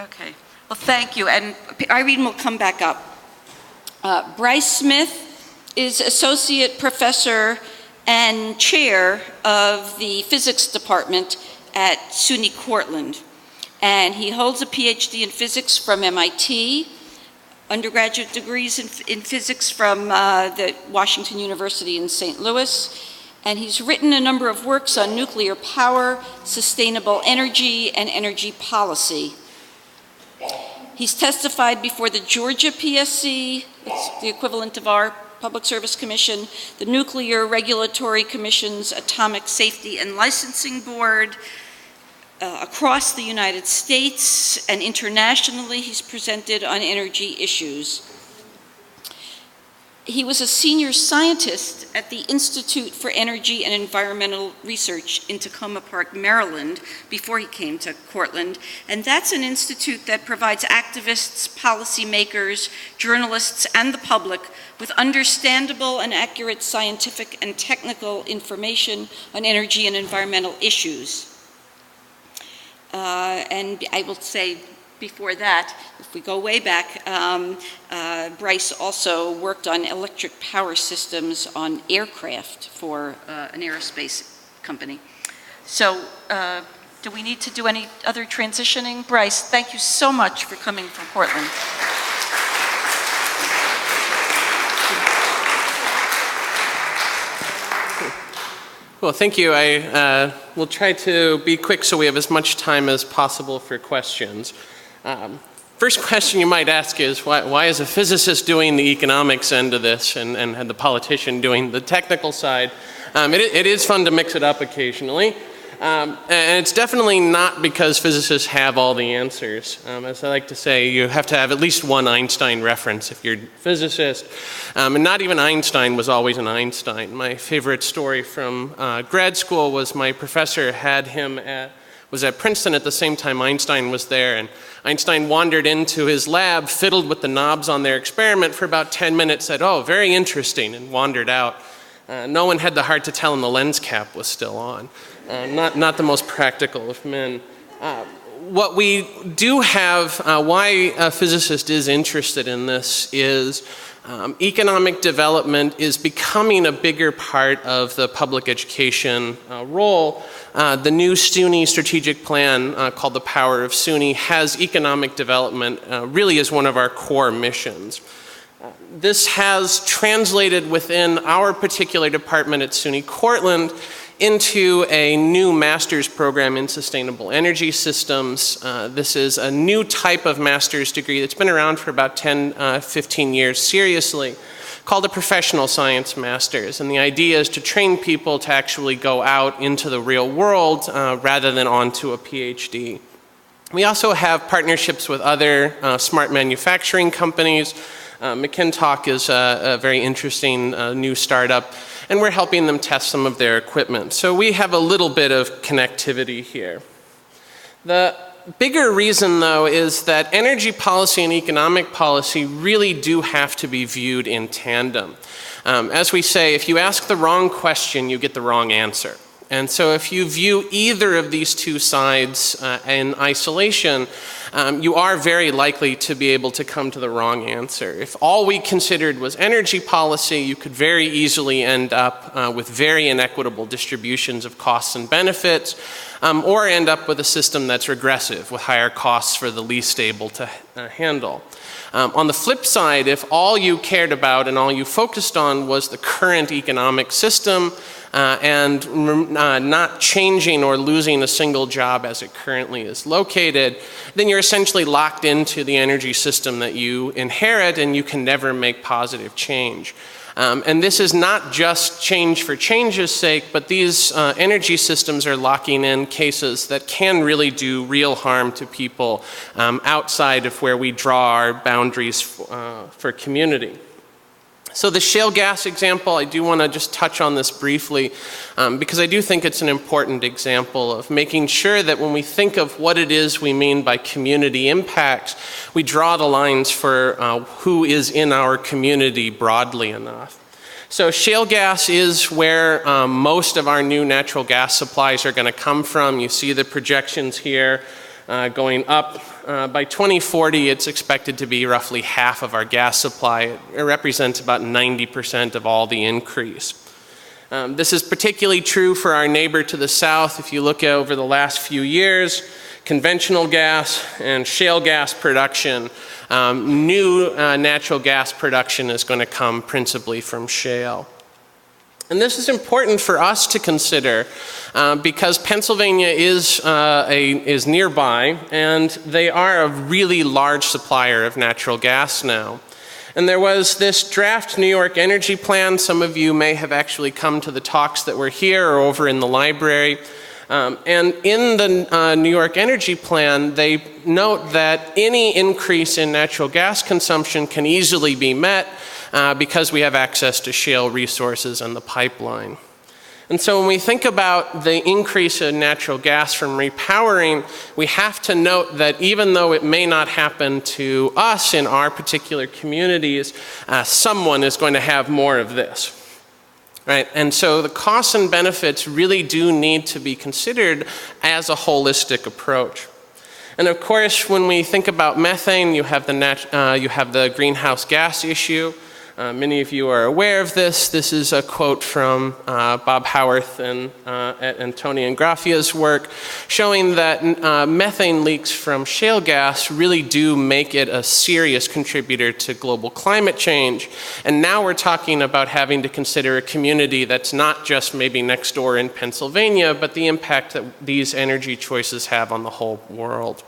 Okay. Well, thank you. And Irene will come back up. Brice Smith is Associate Professor and Chair of the Physics Department at SUNY Cortland. And he holds a PhD in physics from MIT, undergraduate degrees in physics from the Washington University in St. Louis. And he's written a number of works on nuclear power, sustainable energy, and energy policy. He's testified before the Georgia PSC, it's the equivalent of our Public Service Commission, the Nuclear Regulatory Commission's Atomic Safety and Licensing Board. Across the United States and internationally, he's presented on energy issues. He was a senior scientist at the Institute for Energy and Environmental Research in Tacoma Park, Maryland, before he came to Cortland. And that's an institute that provides activists, policymakers, journalists, and the public with understandable and accurate scientific and technical information on energy and environmental issues. And I will say before that, if we go way back, Brice also worked on electric power systems on aircraft for an aerospace company. So do we need to do any other transitioning? Brice, thank you so much for coming from Cortland. Well, thank you. I will try to be quick so we have as much time as possible for questions. First question you might ask is, why is a physicist doing the economics end of this and the politician doing the technical side? It is fun to mix it up occasionally. And it's definitely not because physicists have all the answers. As I like to say, you have to have at least one Einstein reference if you're a physicist. And not even Einstein was always an Einstein. My favorite story from grad school was my professor was at Princeton at the same time Einstein was there, and Einstein wandered into his lab, fiddled with the knobs on their experiment for about 10 minutes, said, "Oh, very interesting," and wandered out. No one had the heart to tell him the lens cap was still on. Not the most practical of men. What we do have, why a physicist is interested in this is economic development is becoming a bigger part of the public education role. The new SUNY strategic plan called The Power of SUNY has economic development really as one of our core missions. This has translated within our particular department at SUNY Cortland into a new master's program in sustainable energy systems. This is a new type of master's degree that's been around for about 10, 15 years seriously, called a professional science master's. And the idea is to train people to actually go out into the real world rather than onto a PhD. We also have partnerships with other smart manufacturing companies. McKintock is a very interesting new startup, and we're helping them test some of their equipment. So we have a little bit of connectivity here. The bigger reason, though, is that energy policy and economic policy really do have to be viewed in tandem. As we say, if you ask the wrong question, you get the wrong answer. And so if you view either of these two sides in isolation, you are very likely to be able to come to the wrong answer. If all we considered was energy policy, you could very easily end up with very inequitable distributions of costs and benefits, or end up with a system that's regressive with higher costs for the least able to handle. On the flip side, if all you cared about and all you focused on was the current economic system and not changing or losing a single job as it currently is located, then you're essentially locked into the energy system that you inherit and you can never make positive change. And this is not just change for change's sake, but these energy systems are locking in cases that can really do real harm to people outside of where we draw our boundaries for community. So the shale gas example, I do want to just touch on this briefly because I do think it's an important example of making sure that when we think of what it is we mean by community impacts, we draw the lines for who is in our community broadly enough. So shale gas is where most of our new natural gas supplies are going to come from. You see the projections here. going up. By 2040, it's expected to be roughly half of our gas supply. It represents about 90% of all the increase. This is particularly true for our neighbor to the south. If you look over the last few years, conventional gas and shale gas production, new natural gas production is going to come principally from shale. And this is important for us to consider because Pennsylvania is nearby, and they are a really large supplier of natural gas now. And there was this draft New York Energy Plan. Some of you may have actually come to the talks that were here or over in the library. And in the New York Energy Plan, they note that any increase in natural gas consumption can easily be met because we have access to shale resources and the pipeline. And so when we think about the increase in natural gas from repowering, we have to note that even though it may not happen to us in our particular communities, someone is going to have more of this. Right? And so the costs and benefits really do need to be considered as a holistic approach. And of course, when we think about methane, you have the greenhouse gas issue. Many of you are aware of this. This is a quote from Bob Howarth and Tony Ingraffia's work, showing that methane leaks from shale gas really do make it a serious contributor to global climate change. And now we're talking about having to consider a community that's not just maybe next door in Pennsylvania, but the impact that these energy choices have on the whole world.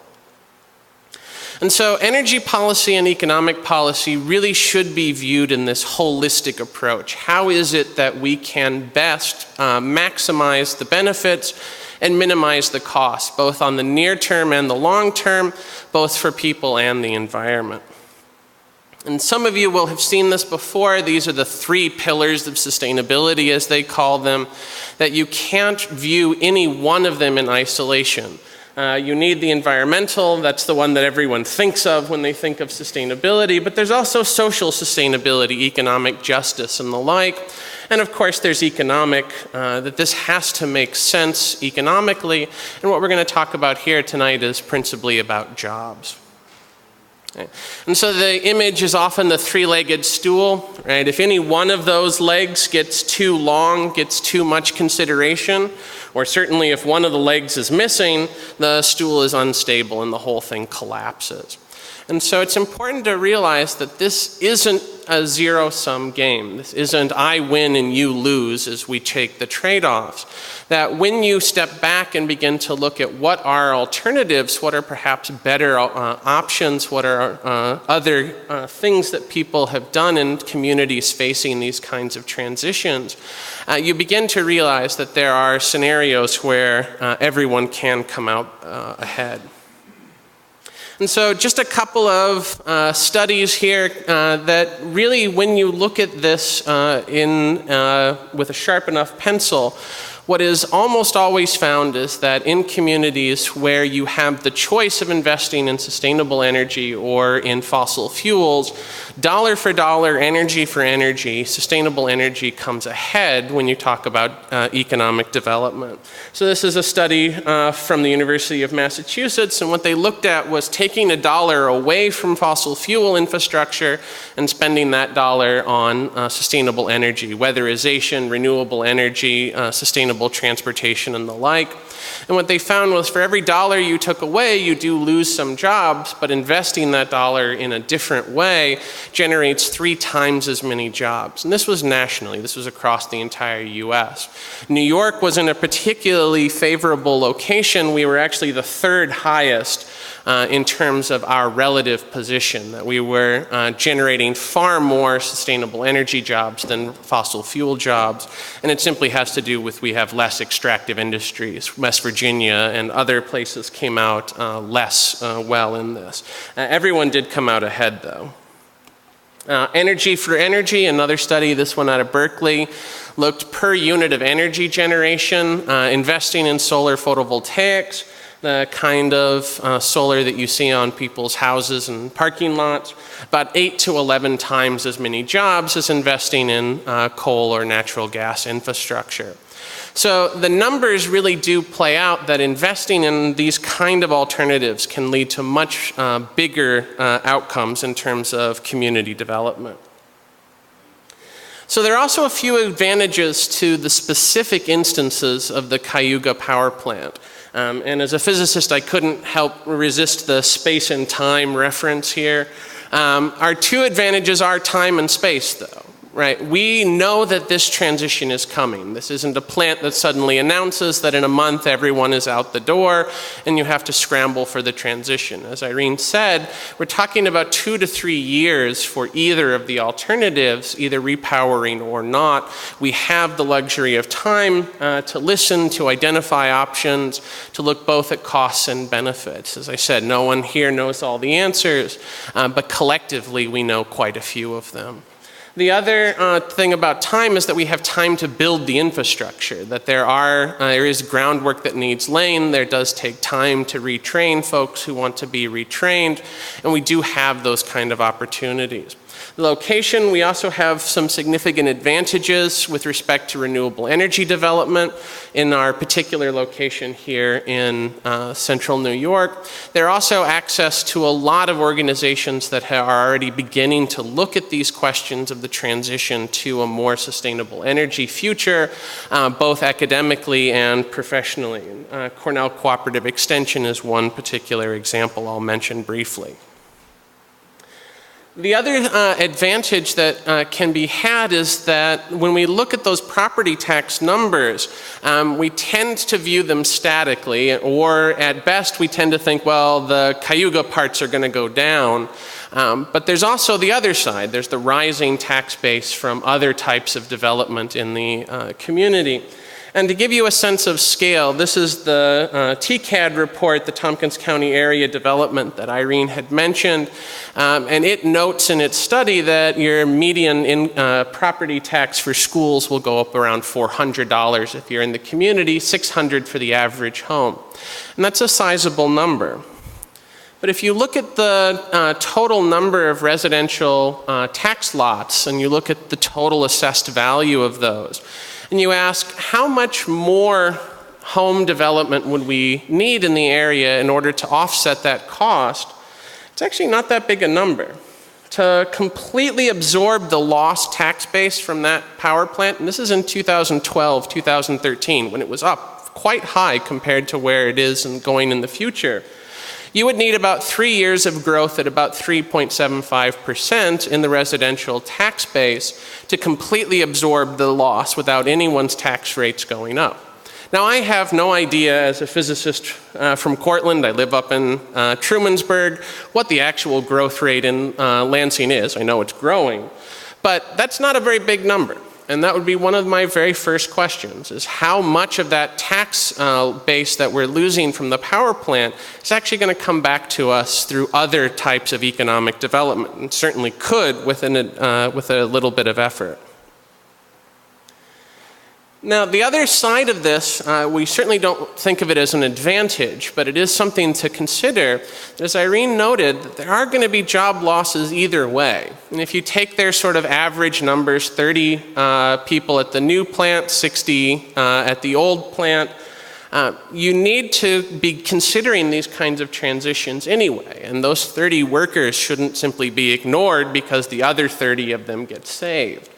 And so energy policy and economic policy really should be viewed in this holistic approach. How is it that we can best maximize the benefits and minimize the costs, both on the near term and the long term, both for people and the environment? And some of you will have seen this before. These are the 3 pillars of sustainability, as they call them, that you can't view any one of them in isolation. You need the environmental, that's the one that everyone thinks of when they think of sustainability, but there's also social sustainability, economic justice, and the like. And of course, there's economic, that this has to make sense economically. And what we're going to talk about here tonight is principally about jobs. Okay. And so the image is often the 3-legged stool, right? If any one of those legs gets too long, gets too much consideration, or certainly if one of the legs is missing, the stool is unstable and the whole thing collapses. And so it's important to realize that this isn't a zero-sum game. This isn't I win and you lose as we take the trade-offs. That when you step back and begin to look at what are alternatives, what are perhaps better options, what are other things that people have done in communities facing these kinds of transitions, you begin to realize that there are scenarios where everyone can come out ahead. And so just a couple of studies here that really, when you look at this with a sharp enough pencil, what is almost always found is that in communities where you have the choice of investing in sustainable energy or in fossil fuels, dollar for dollar, energy for energy, sustainable energy comes ahead when you talk about economic development. So this is a study from the University of Massachusetts, and what they looked at was taking a dollar away from fossil fuel infrastructure and spending that dollar on sustainable energy, weatherization, renewable energy, sustainable transportation, and the like. And what they found was for every dollar you took away, you do lose some jobs, but investing that dollar in a different way generates 3 times as many jobs. And this was nationally, this was across the entire US. New York was in a particularly favorable location. We were actually the 3rd highest in terms of our relative position, that we were generating far more sustainable energy jobs than fossil fuel jobs. And it simply has to do with we have less extractive industries. West Virginia and other places came out less well in this. Everyone did come out ahead, though. Energy for energy, another study, this one out of Berkeley, looked per unit of energy generation, investing in solar photovoltaics, the kind of solar that you see on people's houses and parking lots, about 8 to 11 times as many jobs as investing in coal or natural gas infrastructure. So the numbers really do play out that investing in these kind of alternatives can lead to much bigger outcomes in terms of community development. So there are also a few advantages to the specific instances of the Cayuga power plant. And as a physicist, I couldn't help resist the space and time reference here. Our two advantages are time and space, though. Right, we know that this transition is coming. This isn't a plant that suddenly announces that in a month everyone is out the door and you have to scramble for the transition. As Irene said, we're talking about 2 to 3 years for either of the alternatives, either repowering or not. We have the luxury of time to listen, to identify options, to look both at costs and benefits. As I said, no one here knows all the answers, but collectively we know quite a few of them. The other thing about time is that we have time to build the infrastructure, that there is groundwork that needs laying, there does take time to retrain folks who want to be retrained, and we do have those kind of opportunities. The location, we also have some significant advantages with respect to renewable energy development in our particular location here in central New York. There are also access to a lot of organizations that are already beginning to look at these questions of the transition to a more sustainable energy future, both academically and professionally. Cornell Cooperative Extension is one particular example I'll mention briefly. The other advantage that can be had is that when we look at those property tax numbers, we tend to view them statically, or at best we tend to think, well, the Cayuga parts are going to go down. But there's also the other side. There's the rising tax base from other types of development in the community. And to give you a sense of scale, this is the TCAD report, the Tompkins County Area Development that Irene had mentioned. And it notes in its study that your median property tax for schools will go up around $400 if you're in the community, $600 for the average home. And that's a sizable number. But if you look at the total number of residential tax lots and you look at the total assessed value of those, and you ask how much more home development would we need in the area in order to offset that cost, it's actually not that big a number. To completely absorb the lost tax base from that power plant, and this is in 2012, 2013, when it was up quite high compared to where it is and going in the future, you would need about 3 years of growth at about 3.75% in the residential tax base to completely absorb the loss without anyone's tax rates going up. Now, I have no idea as a physicist from Cortland, I live up in Trumansburg, what the actual growth rate in Lansing is. I know it's growing, but that's not a very big number. And that would be one of my very first questions, is how much of that tax base that we're losing from the power plant is actually going to come back to us through other types of economic development, and certainly could with a little bit of effort. Now, the other side of this, we certainly don't think of it as an advantage, but it is something to consider. As Irene noted, there are going to be job losses either way. And if you take their sort of average numbers, 30 people at the new plant, 60 at the old plant, you need to be considering these kinds of transitions anyway. And those 30 workers shouldn't simply be ignored because the other 30 of them get saved.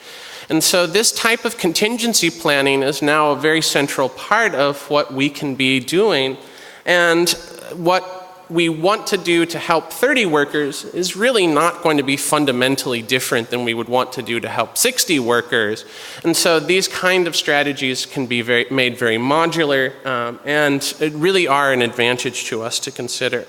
And so this type of contingency planning is now a very central part of what we can be doing. And what we want to do to help 30 workers is really not going to be fundamentally different than we would want to do to help 60 workers. And so these kind of strategies can be made very modular, and it really are an advantage to us to consider.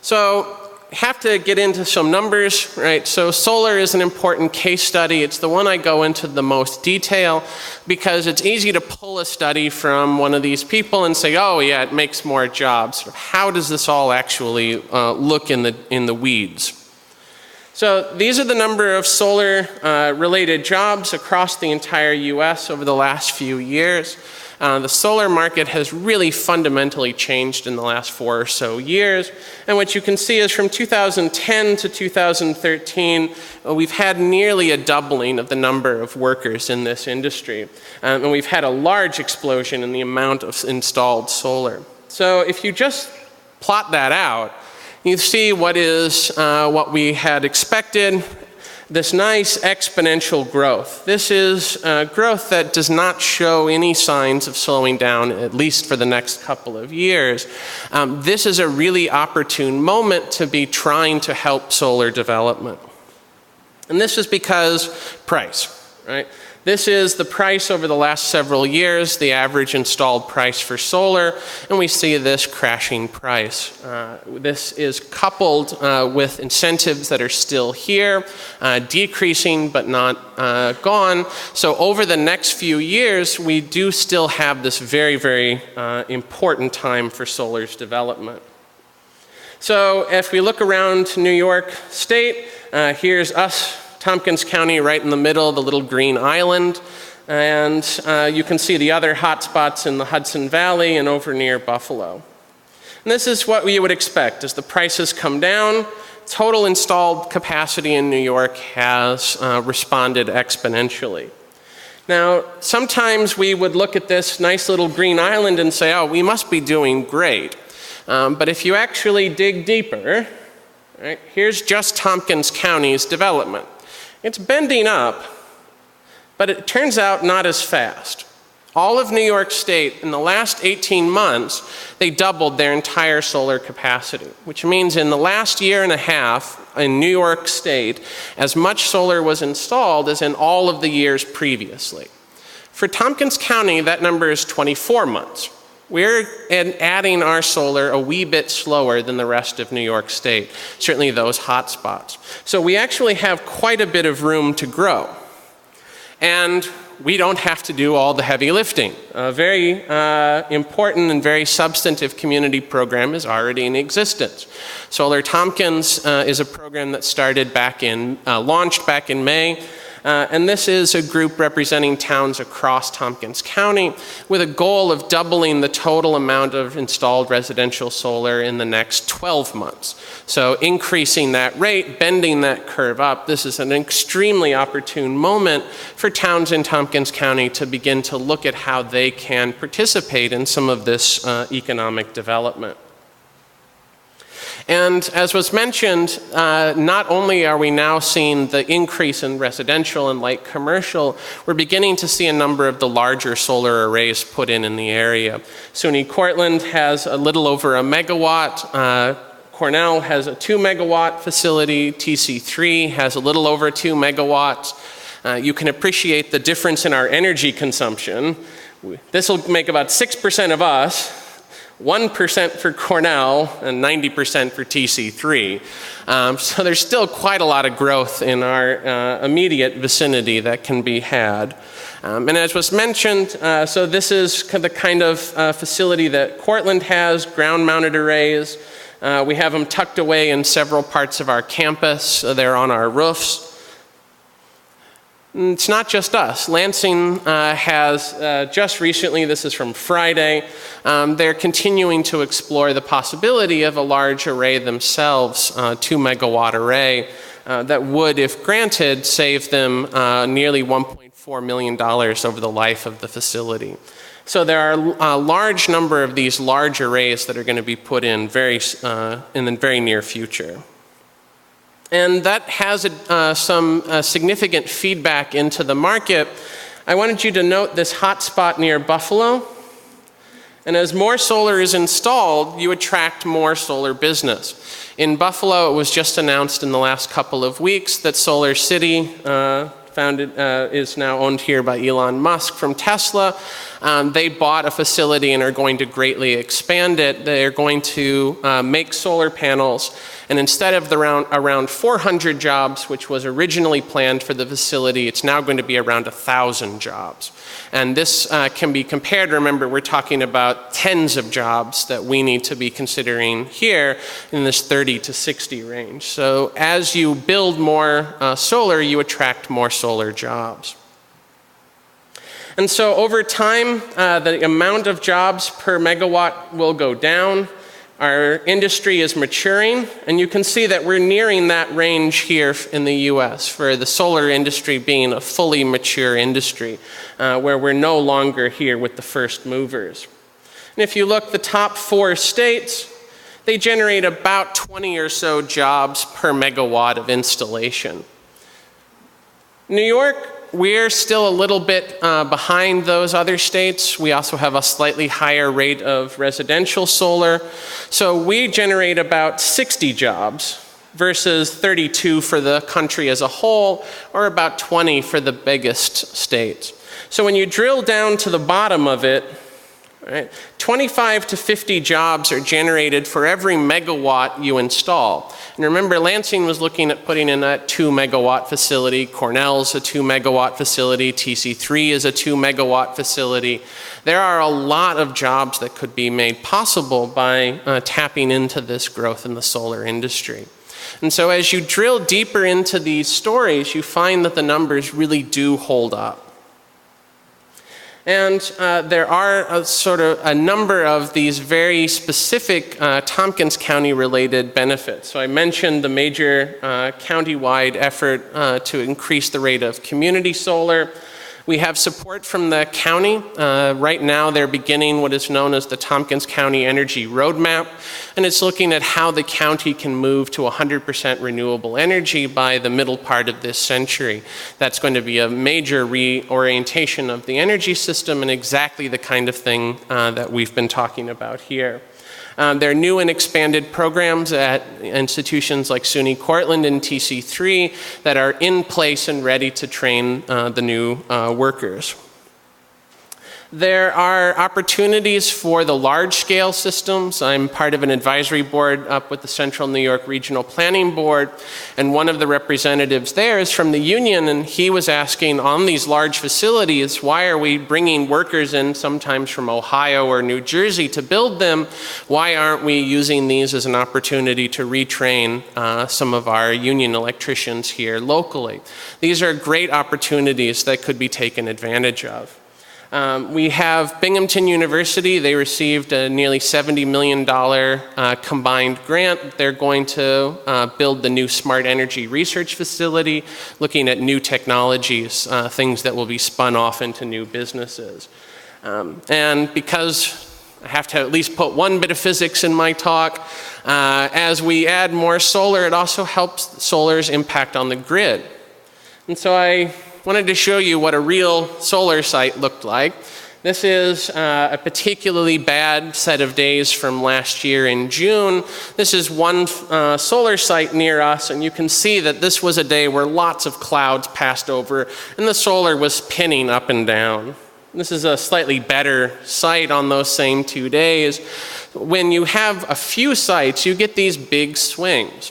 So, have to get into some numbers, right? So solar is an important case study. It's the one I go into the most detail because it's easy to pull a study from one of these people and say, oh yeah, it makes more jobs. How does this all actually look in the weeds? So these are the number of solar related jobs across the entire US over the last few years. The solar market has really fundamentally changed in the last 4 or so years. And what you can see is from 2010 to 2013, we've had nearly a doubling of the number of workers in this industry. And we've had a large explosion in the amount of installed solar. So if you just plot that out, you see what we had expected, this nice exponential growth. This is growth that does not show any signs of slowing down, at least for the next couple of years. This is a really opportune moment to be trying to help solar development. And this is because price, right? This is the price over the last several years, the average installed price for solar, and we see this crashing price. This is coupled with incentives that are still here, decreasing but not gone. So over the next few years, we do still have this very, very important time for solar's development. So if we look around New York State, here's us, Tompkins County right in the middle, the little green island. And you can see the other hotspots in the Hudson Valley and over near Buffalo. And this is what we would expect. As the prices come down, total installed capacity in New York has responded exponentially. Now, sometimes we would look at this nice little green island and say, oh, we must be doing great. But if you actually dig deeper, right, here's just Tompkins County's development. It's bending up, but it turns out not as fast. All of New York State, in the last 18 months, they doubled their entire solar capacity, which means in the last year and a half in New York State, as much solar was installed as in all of the years previously. For Tompkins County, that number is 24 months. We're adding our solar a wee bit slower than the rest of New York State, certainly those hotspots. So we actually have quite a bit of room to grow. And we don't have to do all the heavy lifting. A very important and very substantive community program is already in existence. Solar Tompkins is a program that launched back in May. And this is a group representing towns across Tompkins County with a goal of doubling the total amount of installed residential solar in the next 12 months. So increasing that rate, bending that curve up, this is an extremely opportune moment for towns in Tompkins County to begin to look at how they can participate in some of this economic development. And as was mentioned, not only are we now seeing the increase in residential and light commercial, we're beginning to see a number of the larger solar arrays put in the area. SUNY Cortland has a little over a megawatt. Cornell has a 2 megawatt facility. TC3 has a little over 2 megawatts. You can appreciate the difference in our energy consumption. This will make about 6% of us, 1% for Cornell, and 90% for TC3. So there's still quite a lot of growth in our immediate vicinity that can be had. And as was mentioned, so this is the kind of facility that Cortland has, ground-mounted arrays. We have them tucked away in several parts of our campus. They're on our roofs. It's not just us. Lansing has just recently, this is from Friday, they're continuing to explore the possibility of a large array themselves, 2 megawatt array, that would, if granted, save them nearly $1.4 million over the life of the facility. So there are a large number of these large arrays that are going to be put in the very near future. And that has some significant feedback into the market. I wanted you to note this hotspot near Buffalo. And as more solar is installed, you attract more solar business. In Buffalo, it was just announced in the last couple of weeks that Solar City is now owned here by Elon Musk from Tesla. They bought a facility and are going to greatly expand it. They're going to make solar panels, and instead of around 400 jobs, which was originally planned for the facility, it's now going to be around 1,000 jobs. And this can be compared, remember, we're talking about tens of jobs that we need to be considering here in this 30 to 60 range. So as you build more solar, you attract more solar jobs. And so over time, the amount of jobs per megawatt will go down. Our industry is maturing, and you can see that we're nearing that range here in the US for the solar industry being a fully mature industry, where we're no longer here with the first movers. And if you look, the top 4 states, they generate about 20 or so jobs per megawatt of installation. New York, we're still a little bit behind those other states. We also have a slightly higher rate of residential solar. So we generate about 60 jobs versus 32 for the country as a whole, or about 20 for the biggest states. So when you drill down to the bottom of it, right, 25 to 50 jobs are generated for every megawatt you install. And remember, Lansing was looking at putting in a 2 megawatt facility, Cornell's a 2 megawatt facility, TC3 is a 2 megawatt facility. There are a lot of jobs that could be made possible by tapping into this growth in the solar industry. And so as you drill deeper into these stories, you find that the numbers really do hold up. And there are a number of these very specific Tompkins County related benefits. So I mentioned the major county-wide effort to increase the rate of community solar. We have support from the county. Right now they're beginning what is known as the Tompkins County Energy Roadmap, and it's looking at how the county can move to 100% renewable energy by the middle part of this century. That's going to be a major reorientation of the energy system and exactly the kind of thing that we've been talking about here. There are new and expanded programs at institutions like SUNY Cortland and TC3 that are in place and ready to train the new workers. There are opportunities for the large-scale systems. I'm part of an advisory board up with the Central New York Regional Planning Board, and one of the representatives there is from the union, and he was asking, on these large facilities, why are we bringing workers in sometimes from Ohio or New Jersey to build them? Why aren't we using these as an opportunity to retrain some of our union electricians here locally? These are great opportunities that could be taken advantage of. We have Binghamton University. They received a nearly $70 million combined grant. They're going to build the new Smart Energy Research Facility, looking at new technologies, things that will be spun off into new businesses. And because I have to at least put one bit of physics in my talk, as we add more solar, it also helps solar's impact on the grid. And so I wanted to show you what a real solar site looked like. This is a particularly bad set of days from last year in June. This is one solar site near us, and you can see that this was a day where lots of clouds passed over and the solar was pinning up and down. This is a slightly better site on those same 2 days. When you have a few sites, you get these big swings.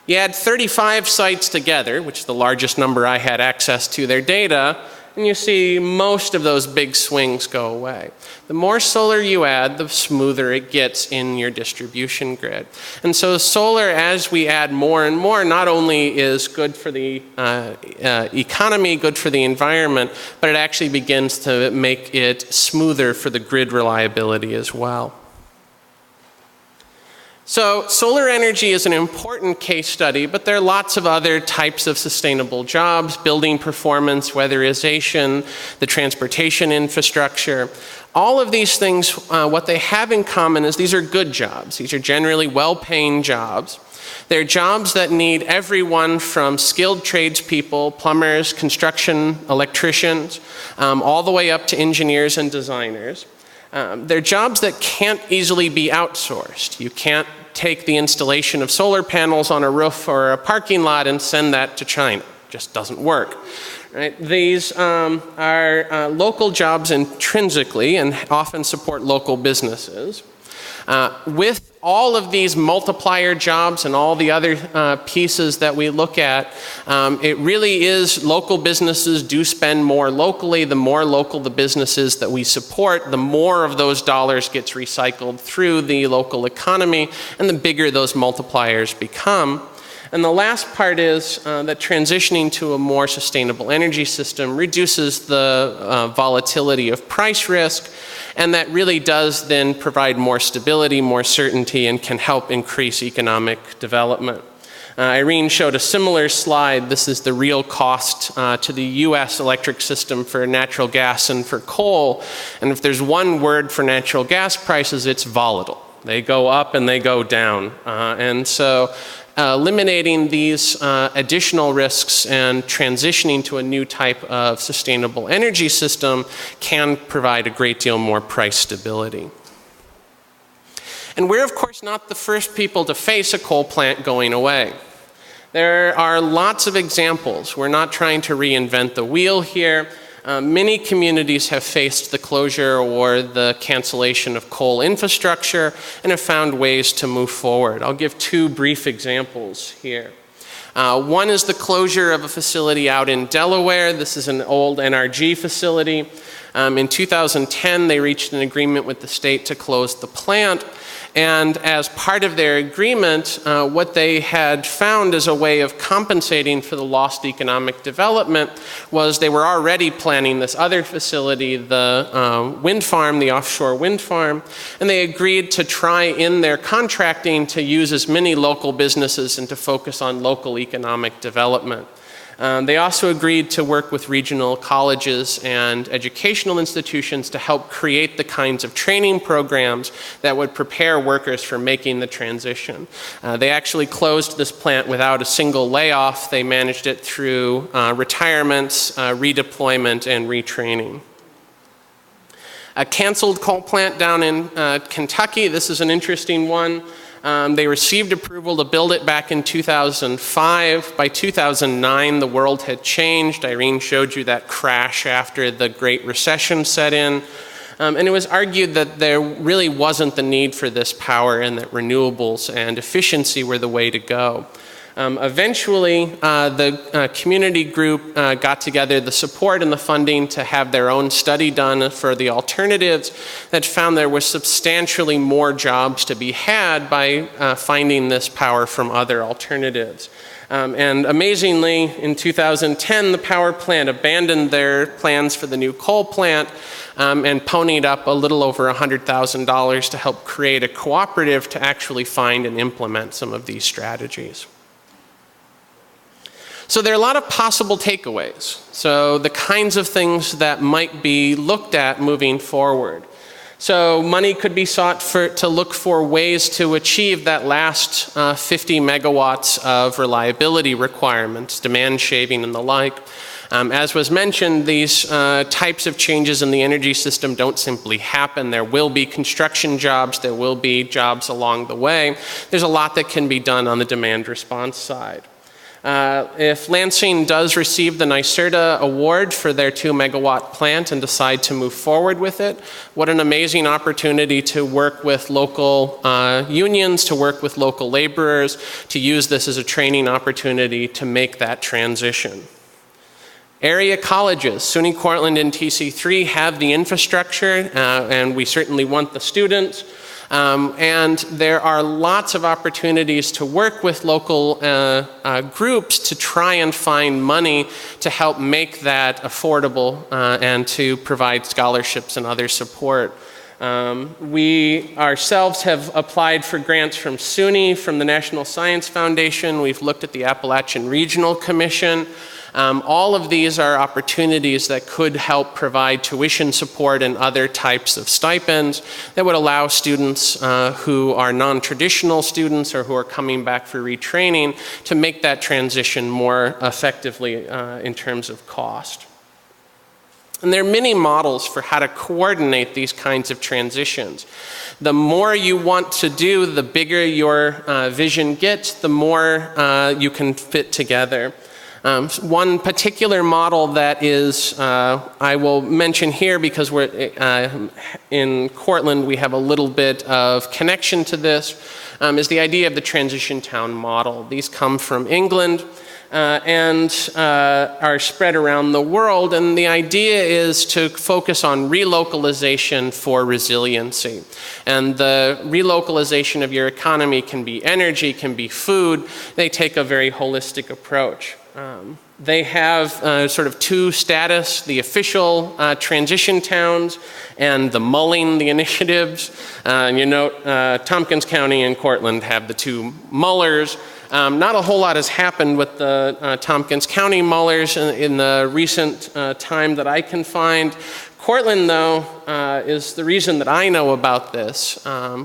You add 35 sites together, which is the largest number I had access to their data, and you see most of those big swings go away. The more solar you add, the smoother it gets in your distribution grid. And so solar, as we add more and more, not only is good for the economy, good for the environment, but it actually begins to make it smoother for the grid reliability as well. So solar energy is an important case study, but there are lots of other types of sustainable jobs: building performance, weatherization, the transportation infrastructure. All of these things, what they have in common is these are good jobs. These are generally well-paying jobs. They're jobs that need everyone from skilled tradespeople, plumbers, construction, electricians, all the way up to engineers and designers. They're jobs that can't easily be outsourced. You can't take the installation of solar panels on a roof or a parking lot and send that to China. It just doesn't work. Right? These are local jobs intrinsically and often support local businesses. With all of these multiplier jobs and all the other pieces that we look at, it really is local businesses do spend more locally. The more local the businesses that we support, the more of those dollars gets recycled through the local economy, and the bigger those multipliers become. And the last part is that transitioning to a more sustainable energy system reduces the volatility of price risk, and that really does then provide more stability, more certainty, and can help increase economic development. Irene showed a similar slide. This is the real cost to the US electric system for natural gas and for coal. And if there's one word for natural gas prices, it's volatile. They go up and they go down. And so eliminating these additional risks and transitioning to a new type of sustainable energy system can provide a great deal more price stability. And we're, of course, not the first people to face a coal plant going away. There are lots of examples. We're not trying to reinvent the wheel here. Many communities have faced the closure or the cancellation of coal infrastructure and have found ways to move forward. I'll give two brief examples here. One is the closure of a facility out in Delaware. This is an old NRG facility. In 2010, they reached an agreement with the state to close the plant. And as part of their agreement, what they had found as a way of compensating for the lost economic development was they were already planning this other facility, the wind farm, the offshore wind farm, and they agreed to try in their contracting to use as many local businesses and to focus on local economic development. They also agreed to work with regional colleges and educational institutions to help create the kinds of training programs that would prepare workers for making the transition. They actually closed this plant without a single layoff. They managed it through retirements, redeployment, and retraining. A canceled coal plant down in Kentucky. This is an interesting one. They received approval to build it back in 2005. By 2009, the world had changed. Irene showed you that crash after the Great Recession set in. And it was argued that there really wasn't the need for this power and that renewables and efficiency were the way to go. Eventually, the community group got together the support and the funding to have their own study done for the alternatives that found there was substantially more jobs to be had by finding this power from other alternatives. And amazingly, in 2010, the power plant abandoned their plans for the new coal plant and ponied up a little over $100,000 to help create a cooperative to actually find and implement some of these strategies. So there are a lot of possible takeaways. So the kinds of things that might be looked at moving forward. So money could be sought to look for ways to achieve that last 50 megawatts of reliability requirements, demand shaving and the like. As was mentioned, these types of changes in the energy system don't simply happen. There will be construction jobs, there will be jobs along the way. There's a lot that can be done on the demand response side. If Lansing does receive the NYSERDA award for their 2 megawatt plant and decide to move forward with it, what an amazing opportunity to work with local unions, to work with local laborers, to use this as a training opportunity to make that transition. Area colleges, SUNY Cortland and TC3 have the infrastructure, and we certainly want the students. And there are lots of opportunities to work with local groups to try and find money to help make that affordable and to provide scholarships and other support. We ourselves have applied for grants from SUNY, from the National Science Foundation. We've looked at the Appalachian Regional Commission. All of these are opportunities that could help provide tuition support and other types of stipends that would allow students who are non-traditional students or who are coming back for retraining to make that transition more effectively in terms of cost. And there are many models for how to coordinate these kinds of transitions. The more you want to do, the bigger your vision gets, the more you can fit together. One particular model that is, I will mention here because we're in Cortland, we have a little bit of connection to this, is the idea of the transition town model. These come from England. and are spread around the world. And the idea is to focus on relocalization for resiliency. And the relocalization of your economy can be energy, can be food. They take a very holistic approach. They have sort of two status, the official transition towns and the mulling, the initiatives. And you note Tompkins County and Cortland have the two mullers. Not a whole lot has happened with the Tompkins County mullers in the recent time that I can find. Cortland, though, is the reason that I know about this.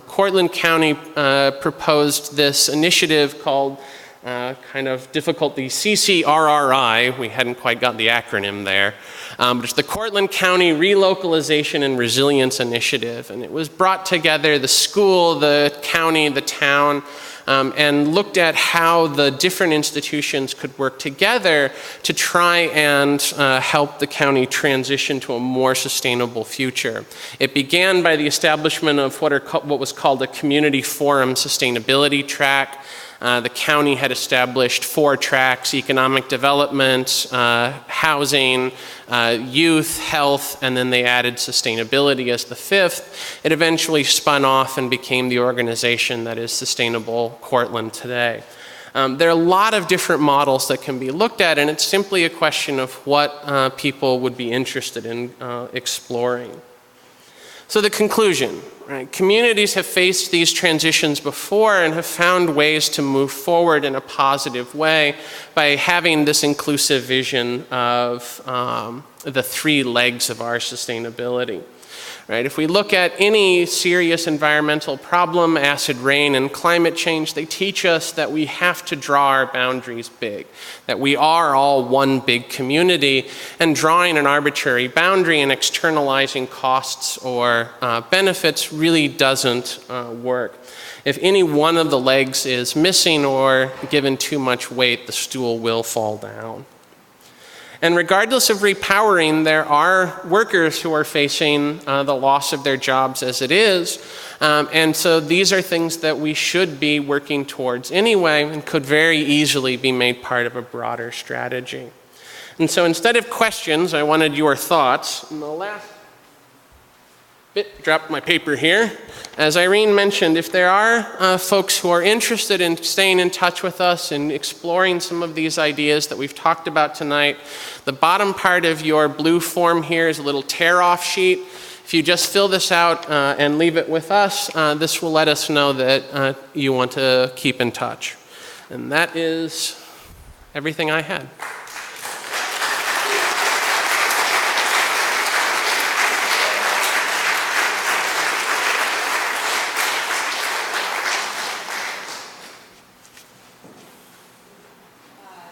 Cortland County proposed this initiative called kind of difficulty CCRRI. We hadn't quite got the acronym there. But it's the Cortland County Relocalization and Resilience Initiative. And it was brought together the school, the county, the town, and looked at how the different institutions could work together to try and help the county transition to a more sustainable future. It began by the establishment of what was called a community forum sustainability track. The county had established 4 tracks: economic development, housing, youth, health, and then they added sustainability as the 5th. It eventually spun off and became the organization that is Sustainable Cortland today. There are a lot of different models that can be looked at, and it's simply a question of what people would be interested in exploring. So the conclusion, right? Communities have faced these transitions before and have found ways to move forward in a positive way by having this inclusive vision of the 3 legs of our sustainability. Right? If we look at any serious environmental problem, acid rain and climate change, they teach us that we have to draw our boundaries big, that we are all one big community, and drawing an arbitrary boundary and externalizing costs or benefits really doesn't work. If any one of the legs is missing or given too much weight, the stool will fall down. And regardless of repowering, there are workers who are facing the loss of their jobs as it is. And so these are things that we should be working towards anyway and could very easily be made part of a broader strategy. And so instead of questions, I wanted your thoughts. And the last bit, dropped my paper here. As Irene mentioned, if there are folks who are interested in staying in touch with us and exploring some of these ideas that we've talked about tonight, the bottom part of your blue form here is a little tear-off sheet. If you just fill this out and leave it with us, this will let us know that you want to keep in touch. And that is everything I had.